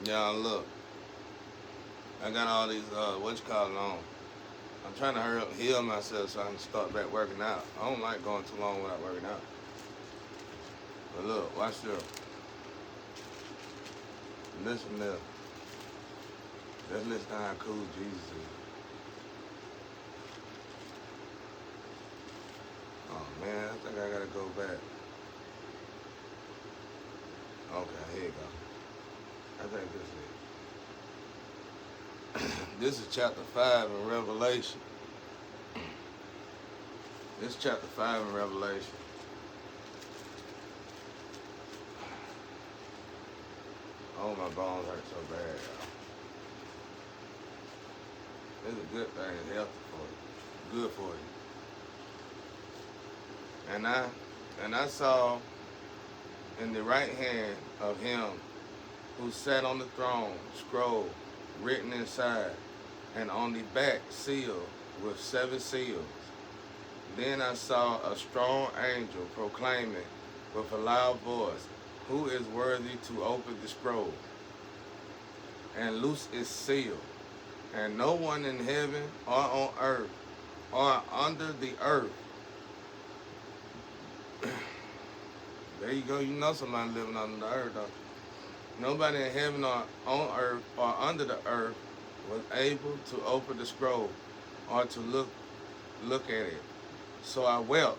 Y'all look, I got all these what you call it on. I'm trying to hurry up and heal myself so I can start back working out. I don't like going too long without working out. But look, watch this. Listen to let's listen to how cool Jesus is. Oh man, I think I gotta go back. Okay, here you go. I think this is it. This is chapter 5 in Revelation. This is chapter 5 in Revelation. Oh, my bones hurt so bad, y'all. It's a good thing. It's healthy for you. Good for you. And I saw in the right hand of him who sat on the throne scroll written inside, and on the back sealed with 7 seals. Then I saw a strong angel proclaiming with a loud voice, "Who is worthy to open the scroll and loose its seal?" And no one in heaven or on earth or under the earth. There you go. You know somebody living under the earth, don't you? Nobody in heaven or on earth or under the earth was able to open the scroll or to look at it. So I wept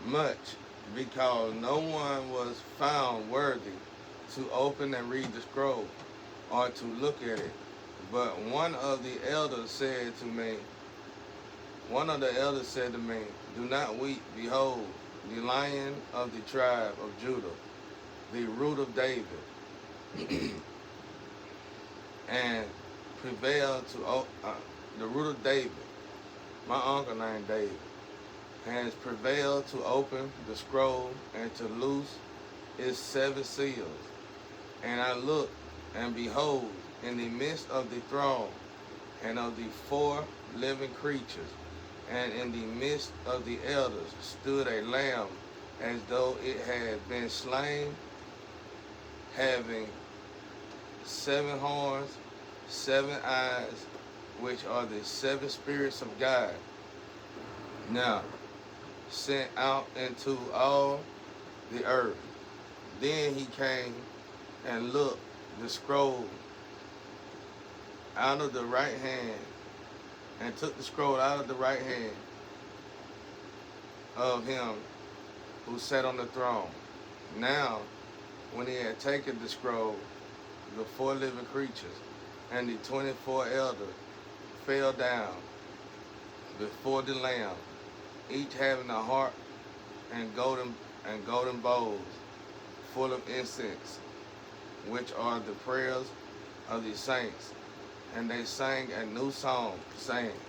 much because no one was found worthy to open and read the scroll or to look at it. But one of the elders said to me, "Do not weep. Behold, the Lion of the tribe of Judah, the root of David, and prevailed to the root of David, my uncle named David, has prevailed to open the scroll and to loose its 7 seals." And I looked, and behold, in the midst of the throne and of the 4 living creatures, and in the midst of the elders, stood a lamb as though it had been slain, having 7 horns, 7 eyes, which are the 7 spirits of God, now sent out into all the earth. Then he came and looked the scroll out of the right hand, and took the scroll out of the right hand of him who sat on the throne. Now, when he had taken the scroll, the 4 living creatures and the 24 elders fell down before the Lamb, each having a harp and golden bowls full of incense, which are the prayers of the saints. And they sang a new song, saying,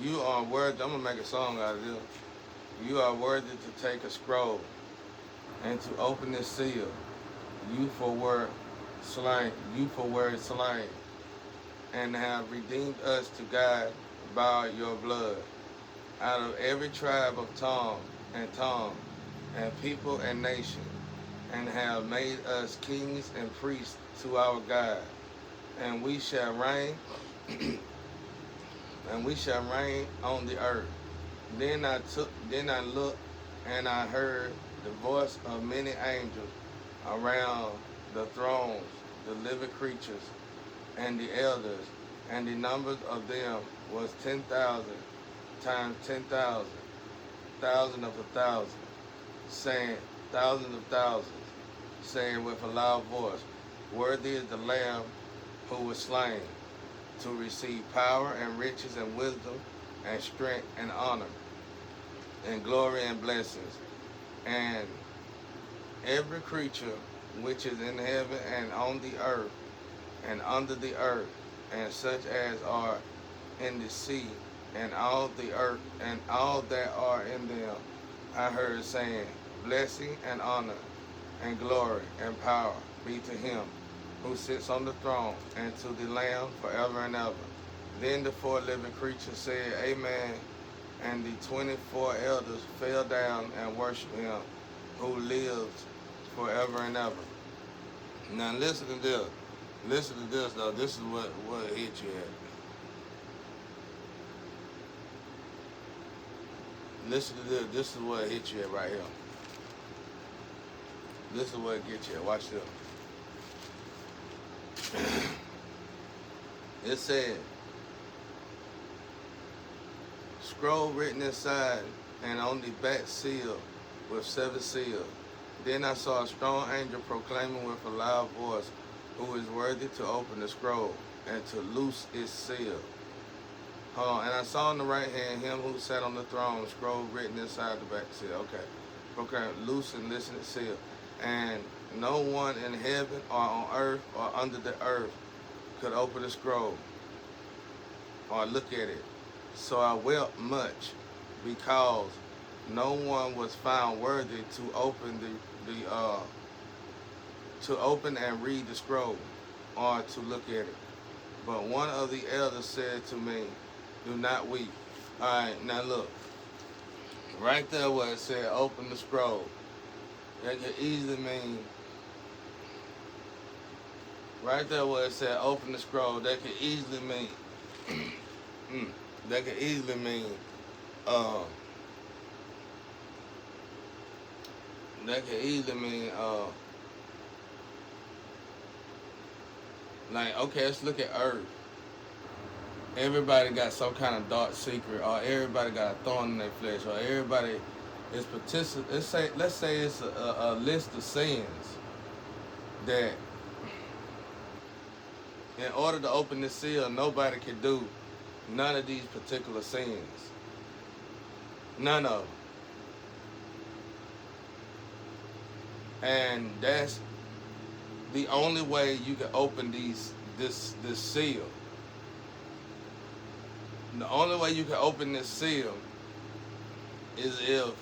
"You are worthy." I'm gonna make a song out of this. "You are worthy to take a scroll and to open its seal. You for were slain, and have redeemed us to God by your blood, out of every tribe of tongue, and people and nation, and have made us kings and priests to our God, and we shall reign, on the earth." Then I looked, and I heard the voice of many angels around the thrones, the living creatures, and the elders, and the number of them was 10,000 times 10,000, thousand of a thousand, saying, thousands of thousands, saying with a loud voice, "Worthy is the Lamb who was slain, to receive power and riches and wisdom and strength and honor and glory and blessings." And every creature which is in heaven and on the earth and under the earth, and such as are in the sea, and all the earth and all that are in them, I heard saying, "Blessing and honor and glory and power be to him who sits on the throne and to the Lamb forever and ever." Then the 4 living creatures said, "Amen." And the 24 elders fell down and worshiped him who lives forever and ever. Now listen to this. Listen to this though. This is what hit you at. Listen to this. This is what hit you at right here. This is what gets you at. Watch this. It said, scroll written inside and on the back seal with 7 seals. Then I saw a strong angel proclaiming with a loud voice, who is worthy to open the scroll and to loose its seal. Hold on. And I saw in the right hand him who sat on the throne, scroll written inside the back seal. Okay. Proclaim, loose and listen to seal. And no one in heaven or on earth or under the earth could open the scroll or look at it. So I wept much because no one was found worthy to open to open and read the scroll or to look at it. But one of the elders said to me, do not weep. All right, now look. Right there where it said open the scroll. That could easily mean, right there where it said open the scroll, that could easily mean, that could easily mean, like, okay, let's look at Earth. Everybody got some kind of dark secret, or everybody got a thorn in their flesh, or everybody is let's say it's a list of sins that in order to open this seal, nobody can do none of these particular sins. None of them. And that's the only way you can open this seal. The only way you can open this seal is if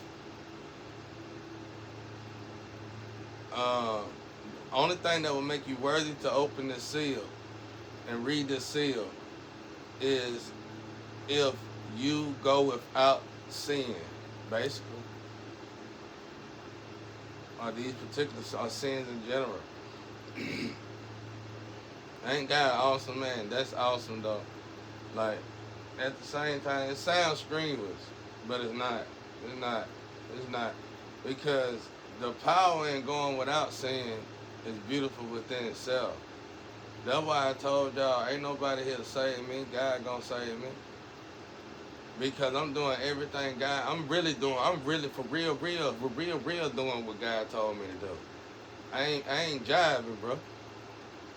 only thing that will make you worthy to open this seal and read this seal is if you go without sin, basically. Or these particular sins in general. Ain't God awesome, man? That's awesome, though. Like, at the same time, it sounds strenuous, but it's not. It's not. It's not. Because the power in going without sin is beautiful within itself. That's why I told y'all, ain't nobody here to save me. God gonna save me. Because I'm doing everything God, I'm really for real doing what God told me to do. I ain't jiving, bro.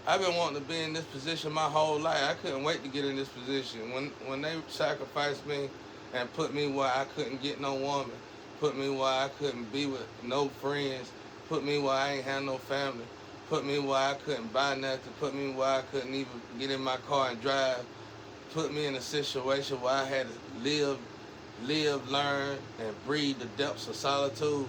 I've been wanting to be in this position my whole life. I couldn't wait to get in this position. When they sacrificed me and put me where I couldn't get no woman, put me where I couldn't be with no friends, put me where I ain't have no family, put me where I couldn't buy nothing, put me where I couldn't even get in my car and drive, put me in a situation where I had to live, learn, and breathe the depths of solitude.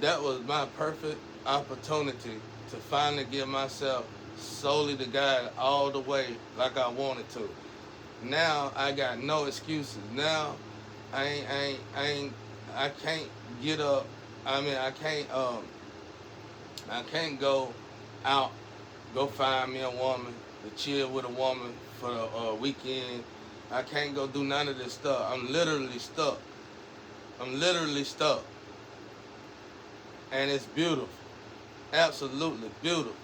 That was my perfect opportunity to finally give myself solely to God all the way like I wanted to. Now I got no excuses. Now I can't get up. I mean I can't go out, go find me a woman, to chill with a woman for a weekend. I can't go do none of this stuff. I'm literally stuck. And it's beautiful. Absolutely beautiful.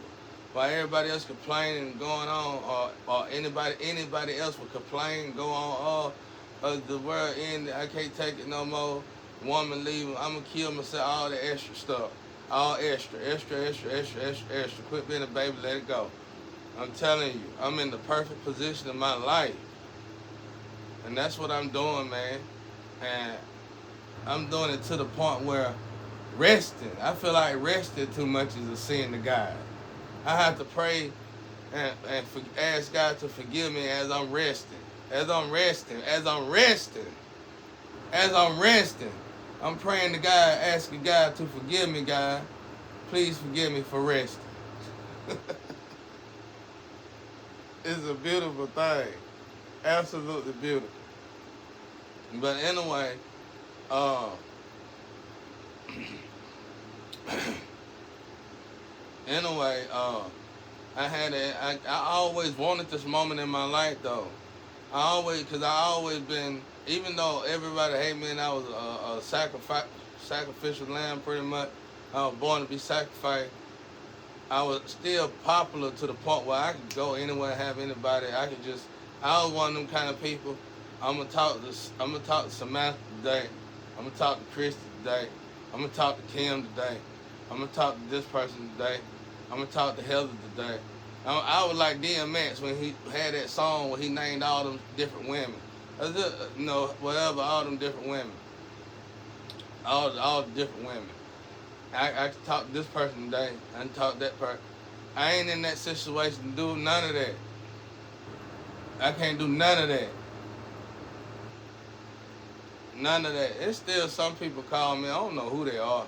While everybody else complaining and going on, or anybody else would complain, go on, the world ended, I can't take it no more, woman leaving, I'm gonna kill myself, all the extra stuff. All extra. Quit being a baby, let it go. I'm telling you, I'm in the perfect position in my life. And that's what I'm doing, man. And I'm doing it to the point where resting, I feel like resting too much is a sin to God. I have to pray and ask God to forgive me as I'm resting. I'm praying to God, asking God to forgive me, God. Please forgive me for resting. It's a beautiful thing. Absolutely beautiful. But anyway, uh, anyway, I had I always wanted this moment in my life though. Cause I always been, even though everybody hate me and I was a sacrificial lamb pretty much, I was born to be sacrificed. I was still popular to the point where I could go anywhere, have anybody. I was one of them kind of people. I'm gonna talk to Samantha today. I'm gonna talk to Christy today. I'm gonna talk to Kim today. I'm gonna talk to this person today. I'm gonna talk to Heather today. I was like DMX when he had that song where he named all them different women. Whatever, all them different women. All the different women. I can talk to this person today. I can talk to that person. I ain't in that situation to do none of that. I can't do none of that. None of that. It's still some people call me. I don't know who they are.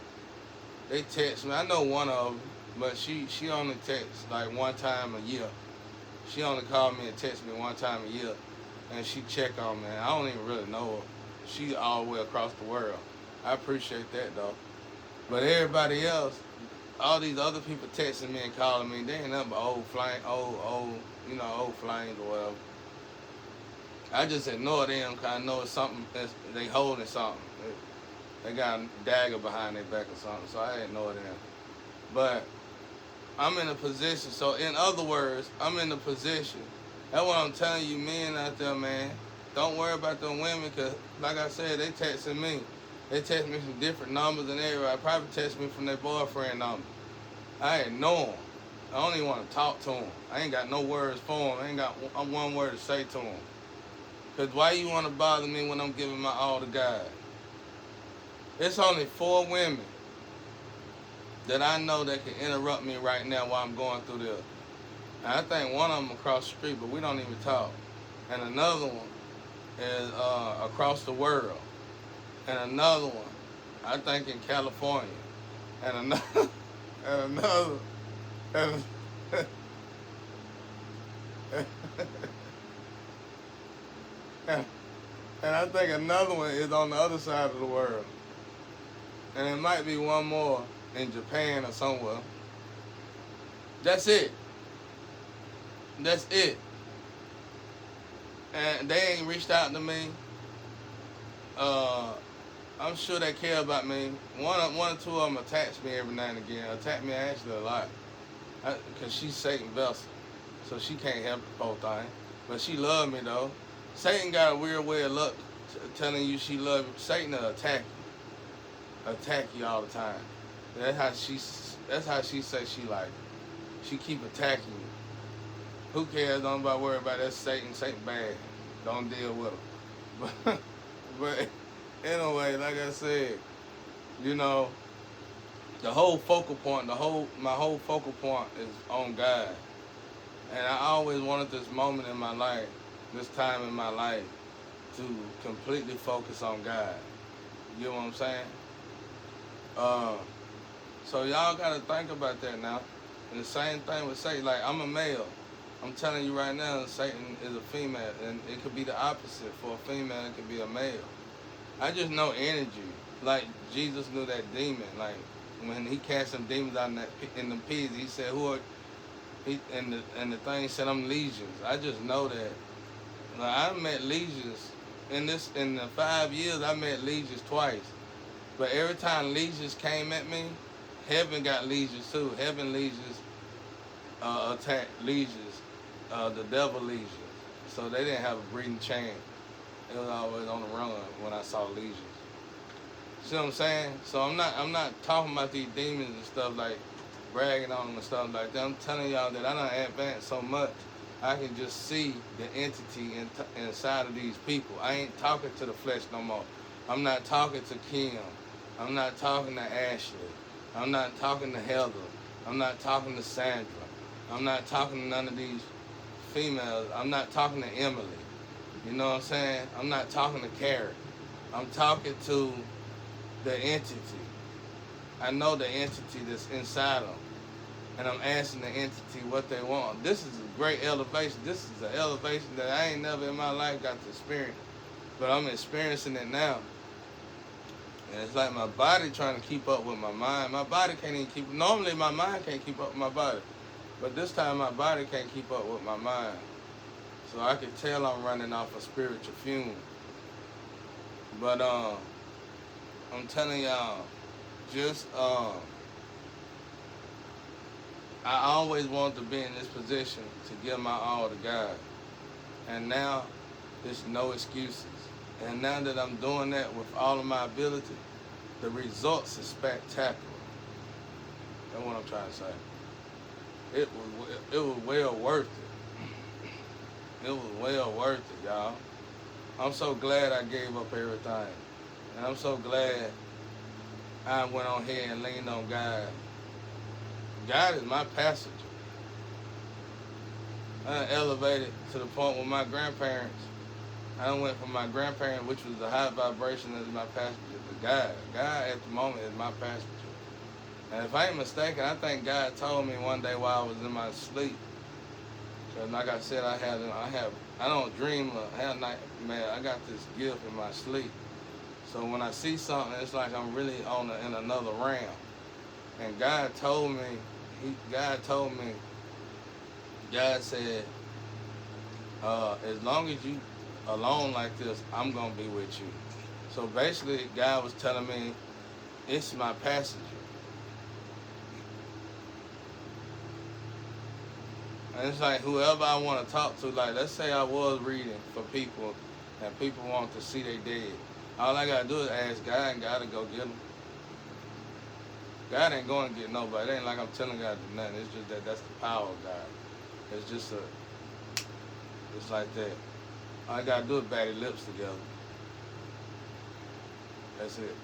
They text me. I know one of them, but she only texts like one time a year. She only called me and text me one time a year, and she check on me. I don't even really know her. She all the way across the world. I appreciate that though. But everybody else, all these other people texting me and calling me, they ain't nothing but old flames or whatever. I just ignore them because I know it's something, they holding something. They got a dagger behind their back or something, so I ignore them. But I'm in a position, so in other words, I'm in a position. That's what I'm telling you men out there, man. Don't worry about them women because, like I said, they texting me. They text me from different numbers and everybody probably text me from their boyfriend number. I ignore them. I don't even want to talk to them. I ain't got no words for them. I ain't got one word to say to them. Because why you want to bother me when I'm giving my all to God? It's only 4 women that I know that can interrupt me right now while I'm going through this. And I think one of them across the street, but we don't even talk. And another one is across the world. And another one, I think in California. And another, and another, and, and I think another one is on the other side of the world. And it might be one more in Japan or somewhere. That's it. That's it. And they ain't reached out to me. I'm sure they care about me. One or two of them attach me every now and again. Attack me actually a lot. Because she's Satan vessel. So she can't help the whole thing. But she love me though. Satan got a weird way of telling you she love you. Satan will attack you. Attack you all the time. That's how she says she like. She keep attacking you. Who cares? Don't worry about that. Satan bad. Don't deal with him. But anyway, like I said, the whole focal point, my whole focal point is on God. And I always wanted this moment in my life, this time in my life, to completely focus on God. You know what I'm saying? So y'all gotta think about that now. And the same thing with Satan. Like, I'm a male. I'm telling you right now, Satan is a female, and it could be the opposite. For a female, it could be a male. I just know energy. Like Jesus knew that demon. Like when he cast some demons out in the pigs, he said, and the thing said, I'm legions. I just know that. Like, I met legions in the 5 years. I met legions twice, but every time legions came at me, heaven got legions too. Heaven legions attacked legions, the devil legions. So they didn't have a breathing chance. It was always on the run when I saw legions. See what I'm saying? So I'm not talking about these demons and stuff, like bragging on them and stuff like that. I'm telling y'all that I done advanced so much, I can just see the entity inside of these people. I ain't talking to the flesh no more. I'm not talking to Kim. I'm not talking to Ashley. I'm not talking to Heather. I'm not talking to Sandra. I'm not talking to none of these females. I'm not talking to Emily. You know what I'm saying? I'm not talking to Carrie. I'm talking to the entity. I know the entity that's inside them. And I'm asking the entity what they want. This is a great elevation. This is an elevation that I ain't never in my life got to experience. but I'm experiencing it now. And it's like my body trying to keep up with my mind. My body can't even keep. Normally, my mind can't keep up with my body, but this time my body can't keep up with my mind. So I can tell I'm running off a spiritual fume. But I'm telling y'all, just I always wanted to be in this position to give my all to God, and now there's no excuses. And now that I'm doing that with all of my ability, the results is spectacular. That's what I'm trying to say. It was well worth it. It was well worth it, y'all. I'm so glad I gave up everything. And I'm so glad I went on here and leaned on God. God is my passenger. I elevated to the point with my grandparents. I went from my grandparents, which was the high vibration, as my passenger, to God. God at the moment is my passenger. And if I ain't mistaken, I think God told me one day while I was in my sleep. Cause like I said, I don't dream or have nightmare. I got this gift in my sleep. So when I see something, it's like I'm really in another realm. And God said, as long as you alone like this, I'm gonna be with you. So basically, God was telling me, it's my passenger. And it's like whoever I want to talk to, like let's say I was reading for people and people want to see they dead. All I got to do is ask God and God to go get them. God ain't going to get nobody. It ain't like I'm telling God to do nothing. It's just that's the power of God. It's like that. All I got to do is bat your lips together. That's it.